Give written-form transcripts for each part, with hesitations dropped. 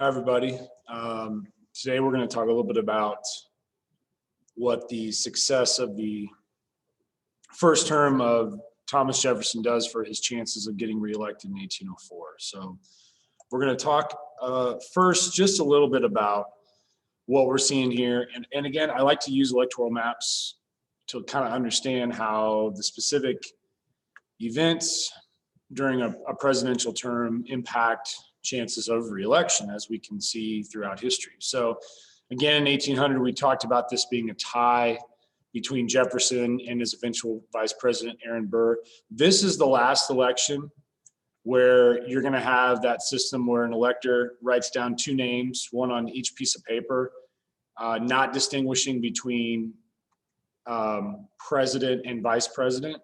Hi, everybody. Today we're going to talk a little bit about what the success of the first term of Thomas Jefferson does for his chances of getting reelected in 1804. So we're going to talk first just a little bit about what we're seeing here. And again, I like to use electoral maps to kind of understand how the specific events during a presidential term impact chances of reelection, as we can see throughout history. So again, in 1800, we talked about this being a tie between Jefferson and his eventual vice president, Aaron Burr. This is the last election where you're going to have that system where an elector writes down two names, one on each piece of paper, not distinguishing between president and vice president,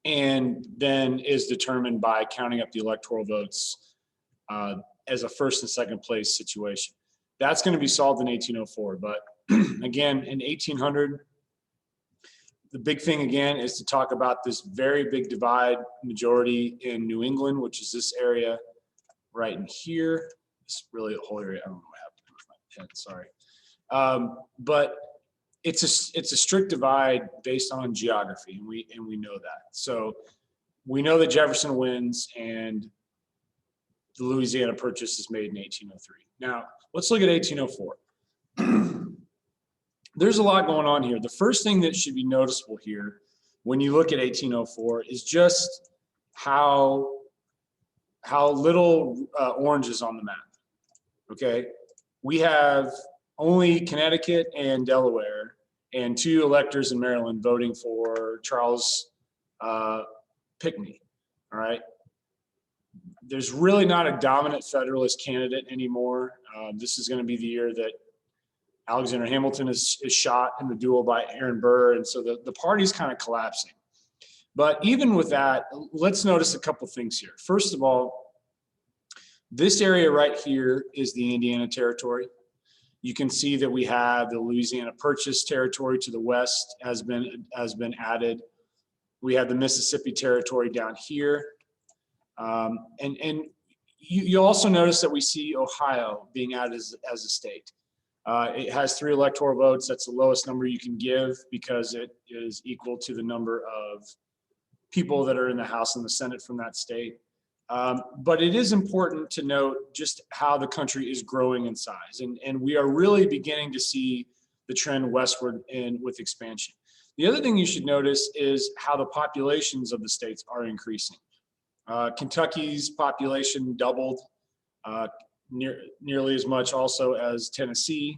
and then is determined by counting up the electoral votes as a first and second place situation. That's going to be solved in 1804. But again, in 1800, the big thing again is to talk about this very big divide majority in New England, which is this area right in here. It's really a whole area. I don't know what happened with my pen, sorry. But it's a strict divide based on geography, and we know that. So we know that Jefferson wins, and the Louisiana Purchase is made in 1803. Now, let's look at 1804. There's a lot going on here. The first thing that should be noticeable here when you look at 1804 is just how little orange is on the map, okay? We have only Connecticut and Delaware and two electors in Maryland voting for Charles Pinckney, all right? There's really not a dominant Federalist candidate anymore. This is going to be the year that Alexander Hamilton is shot in the duel by Aaron Burr, and so the party's kind of collapsing. But even with that, let's notice a couple things here. First of all, this area right here is the Indiana Territory. You can see that we have the Louisiana Purchase territory to the west has been added. We have the Mississippi Territory down here. And you also notice that we see Ohio being added as a state. It has 3 electoral votes. That's the lowest number you can give because it is equal to the number of people that are in the House and the Senate from that state. But it is important to note just how the country is growing in size. And we are really beginning to see the trend westward with expansion. The other thing you should notice is how the populations of the states are increasing. Kentucky's population doubled, nearly as much also as Tennessee.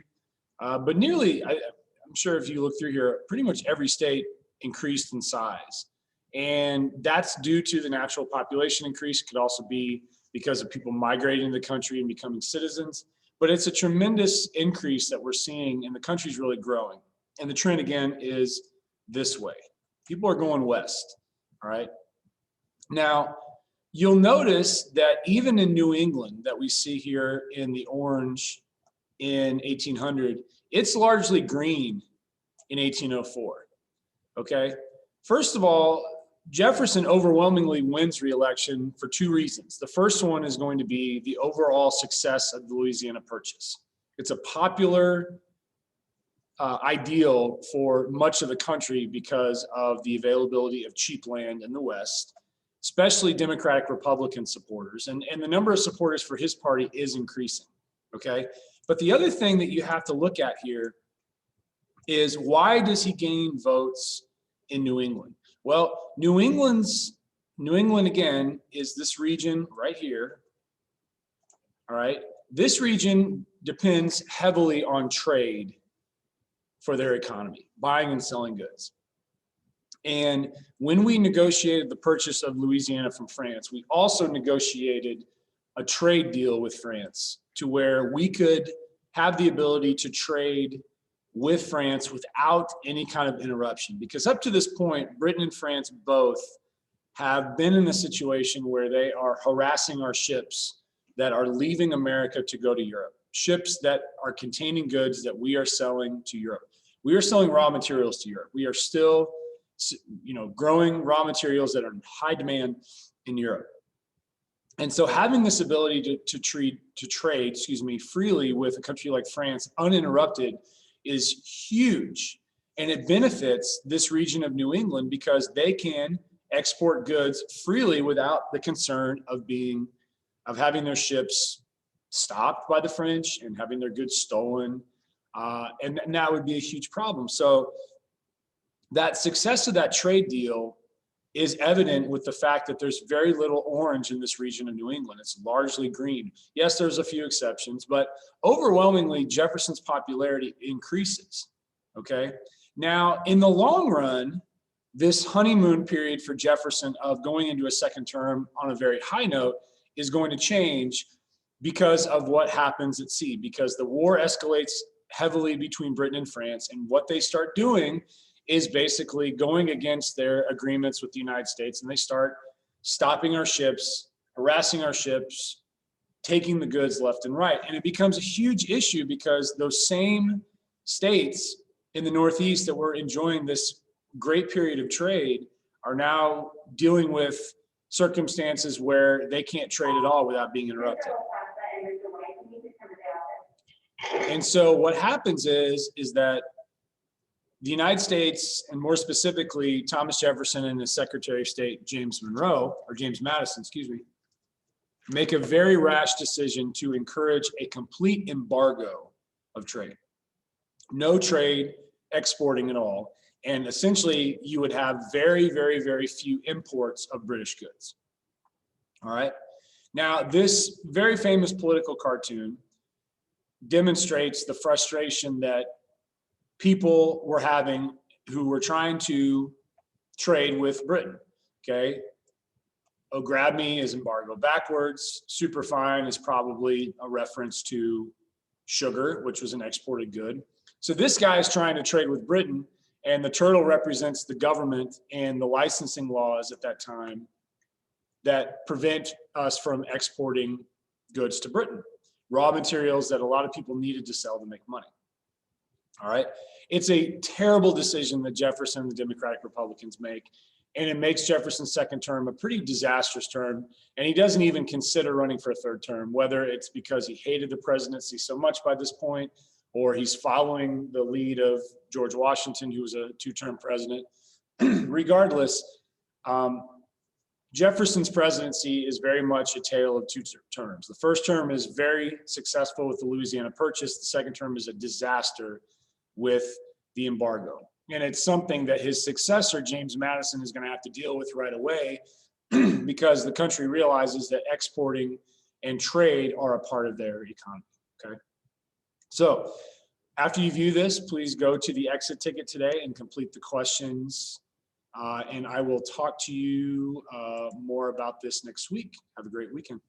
But nearly, I'm sure if you look through here, pretty much every state increased in size. And that's due to the natural population increase. It could also be because of people migrating to the country and becoming citizens. But it's a tremendous increase that we're seeing, and the country's really growing. And the trend, again, is this way. People are going west, all right? Now, you'll notice that even in New England that we see here in the orange in 1800, it's largely green in 1804, okay? First of all, Jefferson overwhelmingly wins re-election for 2 reasons. The first one is going to be the overall success of the Louisiana Purchase. It's a popular ideal for much of the country because of the availability of cheap land in the West, especially Democratic Republican supporters. And the number of supporters for his party is increasing, okay? But the other thing that you have to look at here is, why does he gain votes in New England? Well, New England again is this region right here, all right? This region depends heavily on trade for their economy, buying and selling goods. And when we negotiated the purchase of Louisiana from France, we also negotiated a trade deal with France to where we could have the ability to trade with France without any kind of interruption. Because up to this point, Britain and France both have been in a situation where they are harassing our ships that are leaving America to go to Europe, ships that are containing goods that we are selling to Europe. We are selling raw materials to Europe. We are still growing raw materials that are in high demand in Europe. And so having this ability to trade, excuse me, freely with a country like France uninterrupted is huge. And it benefits this region of New England because they can export goods freely without the concern of having their ships stopped by the French and having their goods stolen. And that would be a huge problem. So that success of that trade deal is evident with the fact that there's very little orange in this region of New England. It's largely green. Yes, there's a few exceptions, but overwhelmingly Jefferson's popularity increases, okay? Now, in the long run, this honeymoon period for Jefferson of going into a second term on a very high note is going to change because of what happens at sea, because the war escalates heavily between Britain and France, and what they start doing is basically going against their agreements with the United States, and they start stopping our ships, harassing our ships, taking the goods left and right. And it becomes a huge issue because those same states in the Northeast that were enjoying this great period of trade are now dealing with circumstances where they can't trade at all without being interrupted. And so what happens is that the United States, and more specifically Thomas Jefferson and his Secretary of State James Madison, excuse me, make a very rash decision to encourage a complete embargo of trade. No trade, exporting at all. And essentially you would have very, very, very few imports of British goods. All right. Now, this very famous political cartoon demonstrates the frustration that people were having who were trying to trade with Britain. Okay. Oh, grab me is embargo backwards. Superfine is probably a reference to sugar, which was an exported good. So this guy is trying to trade with Britain, and the turtle represents the government and the licensing laws at that time that prevent us from exporting goods to Britain, raw materials that a lot of people needed to sell to make money. All right. It's a terrible decision that Jefferson and the Democratic Republicans make, and it makes Jefferson's second term a pretty disastrous term. And he doesn't even consider running for a third term, whether it's because he hated the presidency so much by this point, or he's following the lead of George Washington, who was a two-term president. Regardless, Jefferson's presidency is very much a tale of two terms. The first term is very successful with the Louisiana Purchase. The second term is a disaster with the embargo. And it's something that his successor, James Madison, is going to have to deal with right away because the country realizes that exporting and trade are a part of their economy, okay? So after you view this, please go to the exit ticket today and complete the questions. And I will talk to you more about this next week. Have a great weekend.